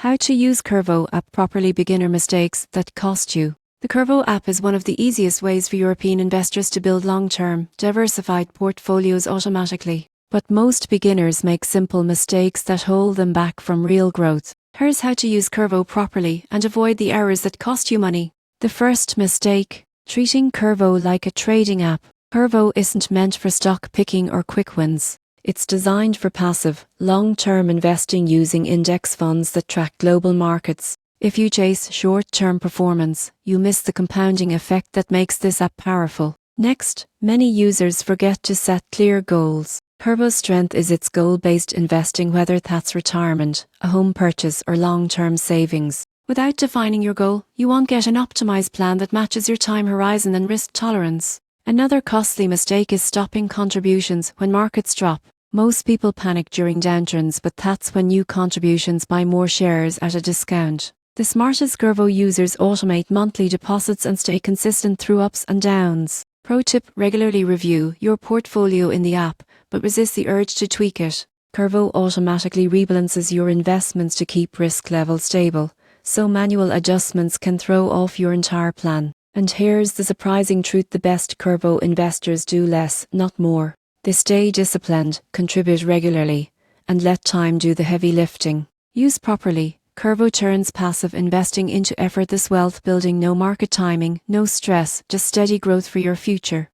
How to use Curvo app properly. Beginner mistakes that cost you. The Curvo app is one of the easiest ways for European investors to build long-term, diversified portfolios automatically. But most beginners make simple mistakes that hold them back from real growth. Here's how to use Curvo properly and avoid the errors that cost you money. The first mistake: treating Curvo like a trading app. Curvo isn't meant for stock picking or quick wins. It's designed for passive, long-term investing using index funds that track global markets. If you chase short-term performance, you miss the compounding effect that makes this app powerful. Next, many users forget to set clear goals. Curvo's strength is its goal-based investing, whether that's retirement, a home purchase, or long-term savings. Without defining your goal, you won't get an optimized plan that matches your time horizon and risk tolerance. Another costly mistake is stopping contributions when markets drop. Most people panic during downturns, but that's when new contributions buy more shares at a discount. The smartest Curvo users automate monthly deposits and stay consistent through ups and downs. Pro tip: regularly review your portfolio in the app, but resist the urge to tweak it. Curvo automatically rebalances your investments to keep risk levels stable, so manual adjustments can throw off your entire plan. And here's the surprising truth: the best Curvo investors do less, not more. They stay disciplined, contribute regularly, and let time do the heavy lifting. Used properly, Curvo turns passive investing into effortless wealth building. No market timing, no stress, just steady growth for your future.